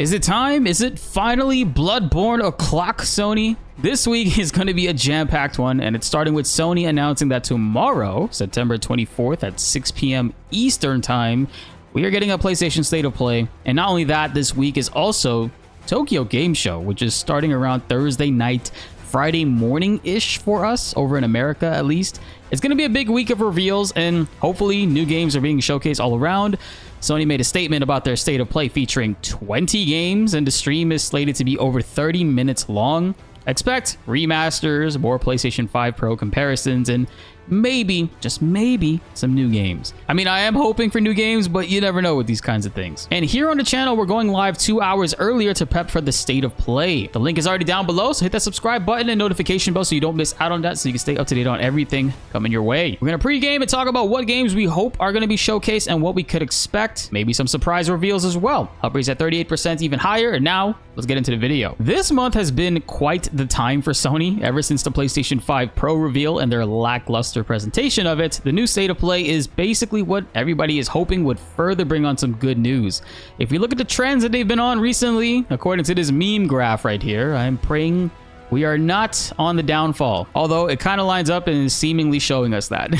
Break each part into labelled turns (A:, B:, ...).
A: Is it time? Is it finally Bloodborne o'clock, Sony? This week is going to be a jam-packed one, and it's starting with Sony announcing that tomorrow, September 24th at 6 p.m. Eastern Time, we are getting a PlayStation State of Play. And not only that, this week is also Tokyo Game Show, which is starting around Thursday night, Friday morning-ish for us, over in America at least. It's going to be a big week of reveals, and hopefully new games are being showcased all around. Sony made a statement about their State of Play featuring 20 games, and the stream is slated to be over 30 minutes long. Expect remasters, more PlayStation 5 Pro comparisons, and maybe, just maybe, some new games. I mean, I am hoping for new games, but you never know with these kinds of things. And here on the channel, we're going live 2 hours earlier to prep for the State of Play. The link is already down below, so hit that subscribe button and notification bell so you don't miss out on that, so you can stay up to date on everything coming your way. We're going to pregame and talk about what games we hope are going to be showcased and what we could expect. Maybe some surprise reveals as well. Upgrades at 38%, even higher. And now, let's get into the video. This month has been quite the time for Sony. Ever since the PlayStation 5 Pro reveal and their lackluster presentation of it, the new State of Play is basically what everybody is hoping would further bring on some good news. If we look at the trends that they've been on recently, according to this meme graph right here, I'm praying we are not on the downfall, although it kind of lines up and is seemingly showing us that.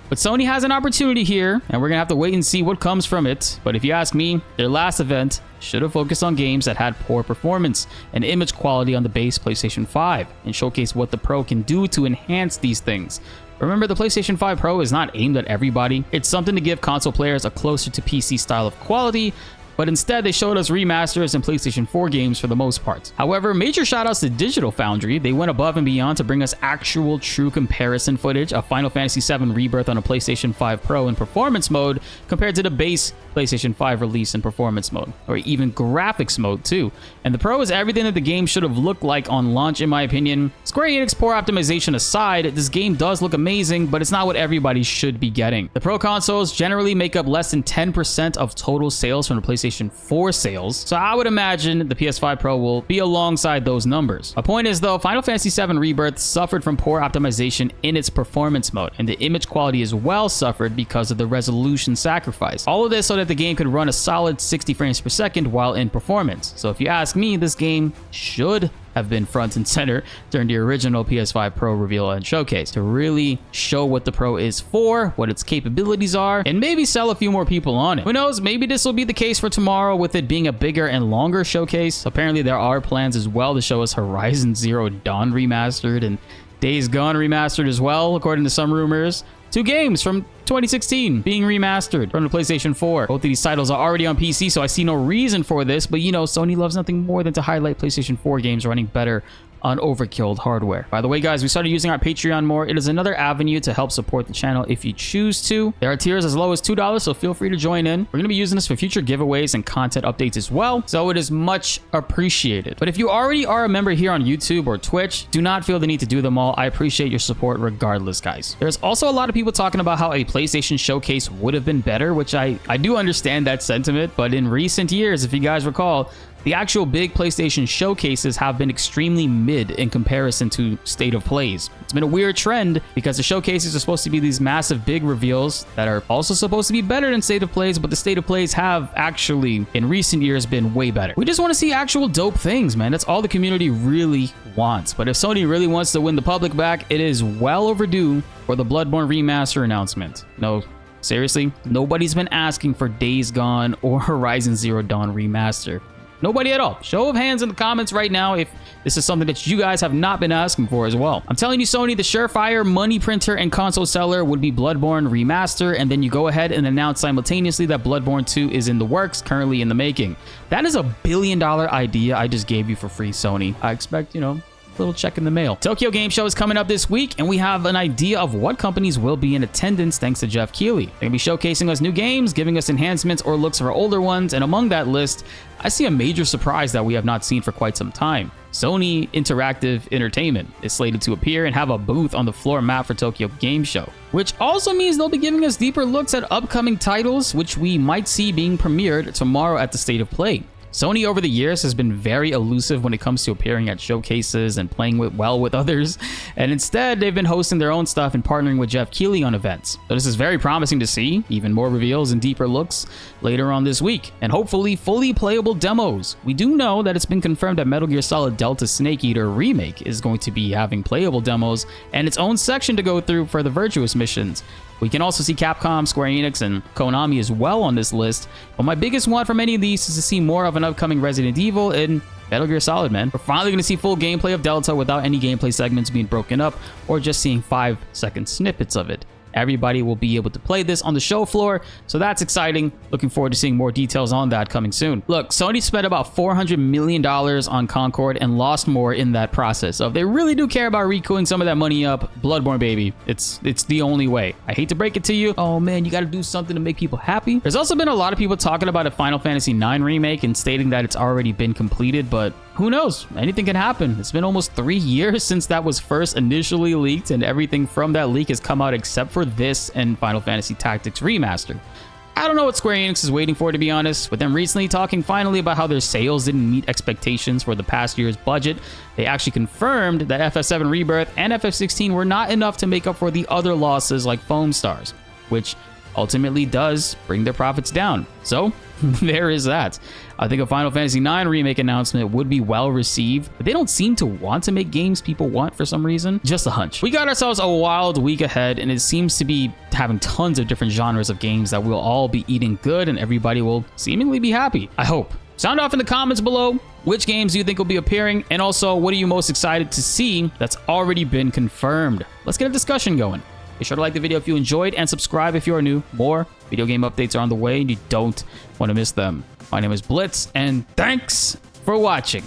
A: But Sony has an opportunity here, and we're gonna have to wait and see what comes from it. But if you ask me, their last event should have focused on games that had poor performance and image quality on the base PlayStation 5 and showcase what the Pro can do to enhance these things. Remember, the PlayStation 5 Pro is not aimed at everybody. It's something to give console players a closer to PC style of quality, but instead they showed us remasters and PlayStation 4 games for the most part. However, major shoutouts to Digital Foundry. They went above and beyond to bring us actual true comparison footage of Final Fantasy VII Rebirth on a PlayStation 5 Pro in performance mode compared to the base PlayStation 5 release in performance mode, or even graphics mode too. And the Pro is everything that the game should have looked like on launch, in my opinion. Square Enix poor optimization aside, this game does look amazing, but it's not what everybody should be getting. The Pro consoles generally make up less than 10% of total sales from the PlayStation 4 sales, so I would imagine the PS5 Pro will be alongside those numbers. My point is though, Final Fantasy VII Rebirth suffered from poor optimization in its performance mode, and the image quality as well suffered because of the resolution sacrifice. All of this so that the game could run a solid 60 frames per second while in performance. So if you ask me, this game should have been front and center during the original PS5 Pro reveal and showcase to really show what the Pro is for, what its capabilities are, and maybe sell a few more people on it. Who knows, maybe this will be the case for tomorrow with it being a bigger and longer showcase. Apparently there are plans as well to show us Horizon Zero Dawn remastered and Days Gone remastered as well, according to some rumors. 2 games from 2016 being remastered from the PlayStation 4. Both of these titles are already on PC, so I see no reason for this, but you know, Sony loves nothing more than to highlight PlayStation 4 games running better on overkilled hardware. By the way, guys, we started using our Patreon more. It is another avenue to help support the channel if you choose to. There are tiers as low as $2, so feel free to join in. We're going to be using this for future giveaways and content updates as well, so it is much appreciated. But if you already are a member here on YouTube or Twitch, do not feel the need to do them all. I appreciate your support regardless, guys. There's also a lot of people talking about how a PlayStation showcase would have been better, which I do understand that sentiment, but in recent years, if you guys recall, the actual big PlayStation showcases have been extremely mid in comparison to State of Plays. It's been a weird trend because the showcases are supposed to be these massive big reveals that are also supposed to be better than State of Plays, but the State of Plays have actually, in recent years, been way better. We just want to see actual dope things, man. That's all the community really wants. But if Sony really wants to win the public back, it is well overdue for the Bloodborne remaster announcement. No, seriously, nobody's been asking for Days Gone or Horizon Zero Dawn remaster. Nobody at all. Show of hands in the comments right now if this is something that you guys have not been asking for as well. I'm telling you, Sony, the surefire money printer and console seller would be Bloodborne Remaster, and then you go ahead and announce simultaneously that Bloodborne 2 is in the works, currently in the making. That is a billion-dollar idea I just gave you for free, Sony. I expect, you know, little check in the mail. Tokyo Game Show is coming up this week, and we have an idea of what companies will be in attendance thanks to Jeff Keighley. They're going to be showcasing us new games, giving us enhancements or looks for older ones, and among that list, I see a major surprise that we have not seen for quite some time. Sony Interactive Entertainment is slated to appear and have a booth on the floor mat for Tokyo Game Show, which also means they'll be giving us deeper looks at upcoming titles, which we might see being premiered tomorrow at the State of Play. Sony over the years has been very elusive when it comes to appearing at showcases and playing well with others, and instead they've been hosting their own stuff and partnering with Jeff Keighley on events. So this is very promising to see, even more reveals and deeper looks later on this week, and hopefully fully playable demos. We do know that it's been confirmed that Metal Gear Solid Delta Snake Eater Remake is going to be having playable demos and its own section to go through for the Virtuous missions. We can also see Capcom, Square Enix, and Konami as well on this list, but my biggest want from any of these is to see more of an upcoming Resident Evil and Metal Gear Solid, man. We're finally going to see full gameplay of Delta without any gameplay segments being broken up or just seeing 5-second snippets of it. Everybody will be able to play this on the show floor, so that's exciting. Looking forward to seeing more details on that coming soon. Look, Sony spent about $400 million on Concord and lost more in that process. So if they really do care about recouping some of that money up, Bloodborne, baby, it's the only way. I hate to break it to you. Oh man, you got to do something to make people happy. There's also been a lot of people talking about a Final Fantasy IX remake and stating that it's already been completed, but who knows? Anything can happen. It's been almost 3 years since that was first initially leaked, and everything from that leak has come out except for this and Final Fantasy Tactics Remaster. I don't know what Square Enix is waiting for, to be honest. With them recently talking finally about how their sales didn't meet expectations for the past year's budget, they actually confirmed that FF7 Rebirth and FF16 were not enough to make up for the other losses like Foam Stars, which ultimately does bring their profits down. So there is that. I think a Final Fantasy IX remake announcement would be well received, but they don't seem to want to make games people want for some reason. Just a hunch. We got ourselves a wild week ahead, and it seems to be having tons of different genres of games that we'll all be eating good and everybody will seemingly be happy. I hope. Sound off in the comments below. Which games do you think will be appearing? And also, what are you most excited to see that's already been confirmed? Let's get a discussion going. Be sure to like the video if you enjoyed and subscribe if you are new. More video game updates are on the way and you don't want to miss them. My name is BltzZ and thanks for watching.